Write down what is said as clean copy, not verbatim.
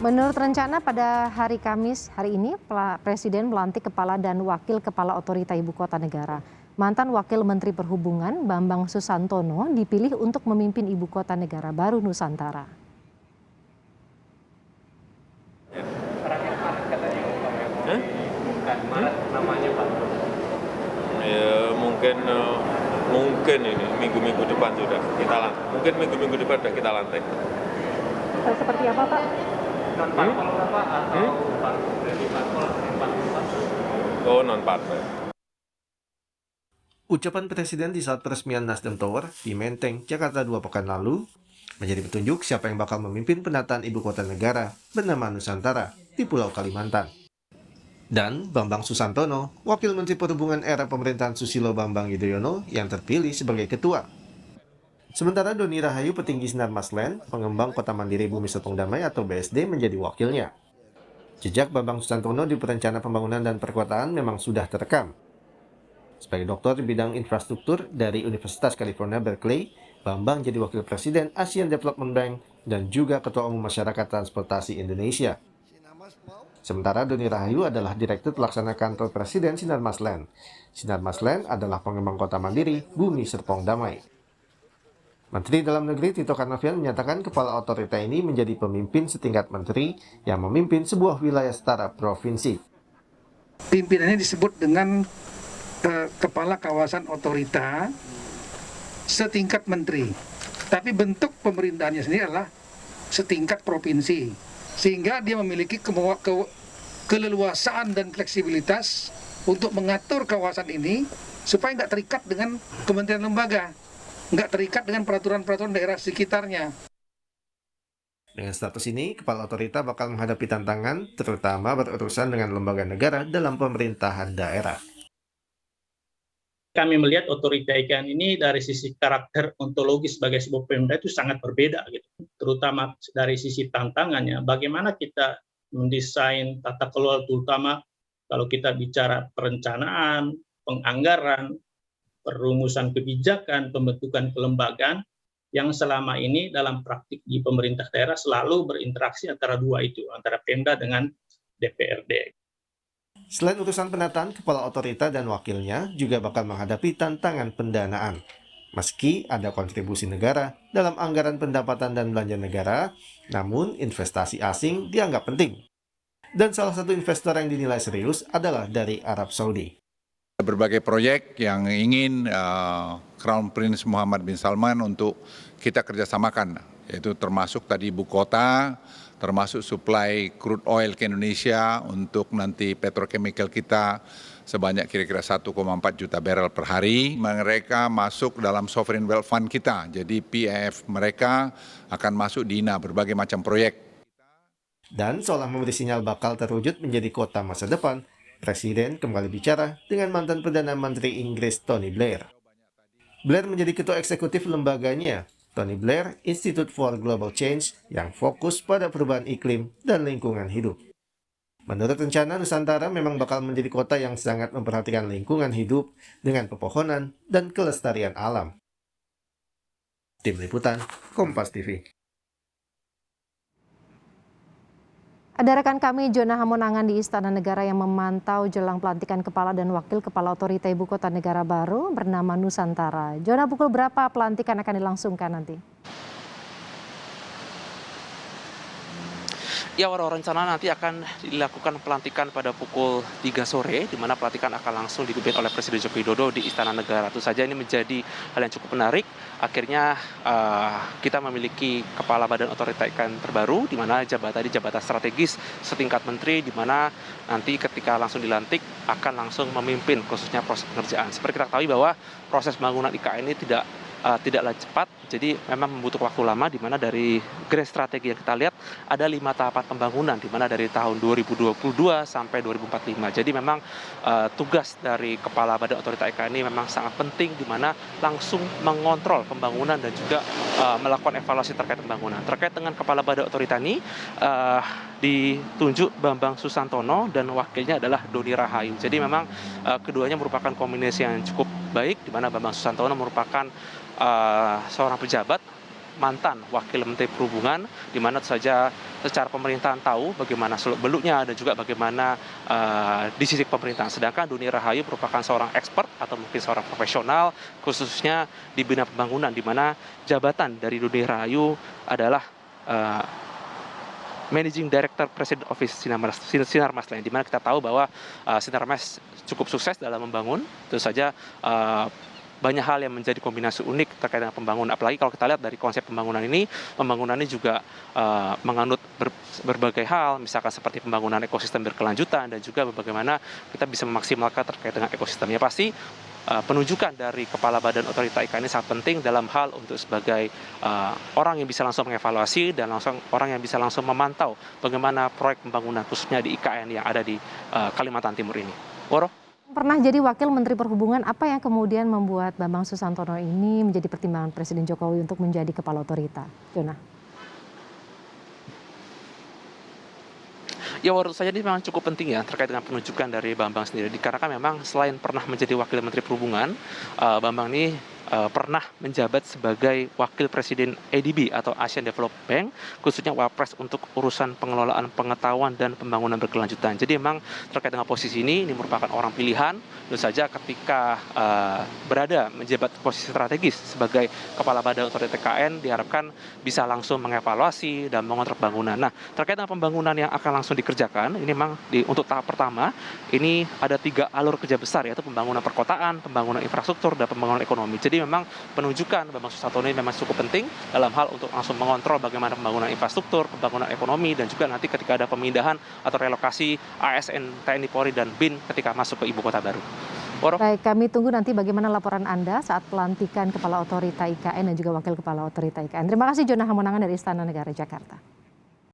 Menurut rencana pada hari Kamis hari ini, Presiden melantik kepala dan wakil kepala otorita ibu kota negara. Mantan Wakil Menteri Perhubungan Bambang Susantono dipilih untuk memimpin ibu kota negara baru Nusantara. Ya mungkin ini minggu-minggu depan sudah kita lantik. Mungkin minggu-minggu depan sudah kita lantik. Seperti apa, Pak? Oh, non partai. Ucapan Presiden di saat peresmian Nasdem Tower di Menteng, Jakarta 2 pekan lalu menjadi petunjuk siapa yang bakal memimpin penataan ibu kota negara bernama Nusantara di Pulau Kalimantan. Dan Bambang Susantono, Wakil Menteri Perhubungan era pemerintahan Susilo Bambang Yudhoyono yang terpilih sebagai ketua. Sementara Doni Rahayu, petinggi Sinar Maslen, pengembang Kota Mandiri Bumi Serpong Damai atau BSD menjadi wakilnya. Jejak Bambang Susantono di perencana pembangunan dan perkotaan memang sudah terekam. Sebagai doktor di bidang infrastruktur dari Universitas California Berkeley, Bambang jadi wakil presiden Asian Development Bank dan juga ketua umum Masyarakat Transportasi Indonesia. Sementara Doni Rahayu adalah direktur pelaksana kantor presiden Sinar Maslen. Sinar Maslen adalah pengembang Kota Mandiri Bumi Serpong Damai. Menteri Dalam Negeri Tito Karnavian menyatakan kepala otorita ini menjadi pemimpin setingkat menteri yang memimpin sebuah wilayah setara provinsi. Pimpinannya disebut dengan kepala kawasan otorita setingkat menteri. Tapi bentuk pemerintahannya sendiri adalah setingkat provinsi. Sehingga dia memiliki keleluasaan dan fleksibilitas untuk mengatur kawasan ini supaya nggak terikat dengan kementerian lembaga. Nggak terikat dengan peraturan-peraturan daerah sekitarnya. Dengan status ini, kepala otorita bakal menghadapi tantangan, terutama berurusan dengan lembaga negara dalam pemerintahan daerah. Kami melihat otorita IKN ini dari sisi karakter ontologis sebagai sebuah pemda itu sangat berbeda, gitu. Terutama dari sisi tantangannya, bagaimana kita mendesain tata kelola, terutama kalau kita bicara perencanaan, penganggaran, perumusan kebijakan, pembentukan kelembagaan yang selama ini dalam praktik di pemerintah daerah selalu berinteraksi antara dua itu, antara Pemda dengan DPRD. Selain urusan penataan, kepala otorita dan wakilnya juga bakal menghadapi tantangan pendanaan. Meski ada kontribusi negara dalam anggaran pendapatan dan belanja negara, namun investasi asing dianggap penting. Dan salah satu investor yang dinilai serius adalah dari Arab Saudi. Berbagai proyek yang ingin Crown Prince Muhammad bin Salman untuk kita kerjasamakan, yaitu termasuk tadi ibu kota, termasuk suplai crude oil ke Indonesia untuk nanti petrochemical kita sebanyak kira-kira 1,4 juta barrel per hari. Mereka masuk dalam sovereign wealth fund kita, jadi PIF mereka akan masuk di INA berbagai macam proyek. Dan seolah memberi sinyal bakal terwujud menjadi kota masa depan, Presiden kembali bicara dengan mantan Perdana Menteri Inggris Tony Blair. Blair menjadi ketua eksekutif lembaganya, Tony Blair Institute for Global Change, yang fokus pada perubahan iklim dan lingkungan hidup. Menurut rencana, Nusantara memang bakal menjadi kota yang sangat memperhatikan lingkungan hidup dengan pepohonan dan kelestarian alam. Tim Liputan, Kompas TV. Ada rekan kami Jona Hamonangan di Istana Negara yang memantau jelang pelantikan kepala dan wakil kepala otorita ibu kota negara baru bernama Nusantara. Jona, pukul berapa pelantikan akan dilangsungkan nanti? Ya, rencana nanti akan dilakukan pelantikan pada pukul 3 sore, di mana pelantikan akan langsung dipimpin oleh Presiden Joko Widodo di Istana Negara. Tentu saja ini menjadi hal yang cukup menarik. Akhirnya kita memiliki kepala badan otorita IKN terbaru, di mana jabatan strategis setingkat menteri, di mana nanti ketika langsung dilantik akan langsung memimpin khususnya proses pengerjaan. Seperti kita ketahui bahwa proses pembangunan IKN ini tidaklah cepat, jadi memang membutuhkan waktu lama, di mana dari grand strategi yang kita lihat ada 5 tahapan pembangunan, di mana dari tahun 2022 sampai 2045. Jadi memang tugas dari kepala badan otorita IKN ini memang sangat penting, di mana langsung mengontrol pembangunan dan juga melakukan evaluasi terkait pembangunan. Terkait dengan kepala badan otorita ini ditunjuk Bambang Susantono dan wakilnya adalah Doni Rahayu. Jadi memang keduanya merupakan kombinasi yang cukup baik, di mana Bambang Susantono merupakan seorang pejabat mantan Wakil Menteri Perhubungan, di mana saja secara pemerintahan tahu bagaimana seluk-beluknya dan juga bagaimana di sisi pemerintahan. Sedangkan Doni Rahayu merupakan seorang expert atau mungkin seorang profesional khususnya di bidang pembangunan, di mana jabatan dari Doni Rahayu adalah Managing Director President Office Sinarmas Land, di mana kita tahu bahwa Sinarmas cukup sukses dalam membangun. Tentu saja banyak hal yang menjadi kombinasi unik terkait dengan pembangunan. Apalagi kalau kita lihat dari konsep pembangunan ini juga menganut berbagai hal, misalkan seperti pembangunan ekosistem berkelanjutan dan juga bagaimana kita bisa memaksimalkan terkait dengan ekosistemnya. Pasti penunjukan dari Kepala Badan Otorita IKN ini sangat penting dalam hal untuk sebagai orang yang bisa langsung mengevaluasi dan orang yang bisa langsung memantau bagaimana proyek pembangunan khususnya di IKN yang ada di Kalimantan Timur ini. Woro? Pernah jadi Wakil Menteri Perhubungan, apa yang kemudian membuat Bambang Susantono ini menjadi pertimbangan Presiden Jokowi untuk menjadi Kepala Otorita? Jona? Ya, menurut saya ini memang cukup penting ya terkait dengan penunjukan dari Bambang sendiri. Dikarenakan memang selain pernah menjadi Wakil Menteri Perhubungan, Bambang ini pernah menjabat sebagai Wakil Presiden ADB atau Asian Development Bank, khususnya Wapres untuk urusan pengelolaan pengetahuan dan pembangunan berkelanjutan. Jadi memang terkait dengan posisi ini merupakan orang pilihan, tentu saja ketika berada menjabat posisi strategis sebagai Kepala Badan Otorita IKN diharapkan bisa langsung mengevaluasi dan mengontrol pembangunan. Nah, terkait dengan pembangunan yang akan langsung dikerjakan, ini memang untuk tahap pertama, ini ada 3 alur kerja besar, yaitu pembangunan perkotaan, pembangunan infrastruktur, dan pembangunan ekonomi. Jadi memang penunjukan Bambang Susantono ini memang cukup penting dalam hal untuk langsung mengontrol bagaimana pembangunan infrastruktur, pembangunan ekonomi, dan juga nanti ketika ada pemindahan atau relokasi ASN, TNI Polri, dan BIN ketika masuk ke ibu kota baru. Baik, kami tunggu nanti bagaimana laporan Anda saat pelantikan Kepala Otorita IKN dan juga Wakil Kepala Otorita IKN. Terima kasih Jona Hamonangan dari Istana Negara Jakarta.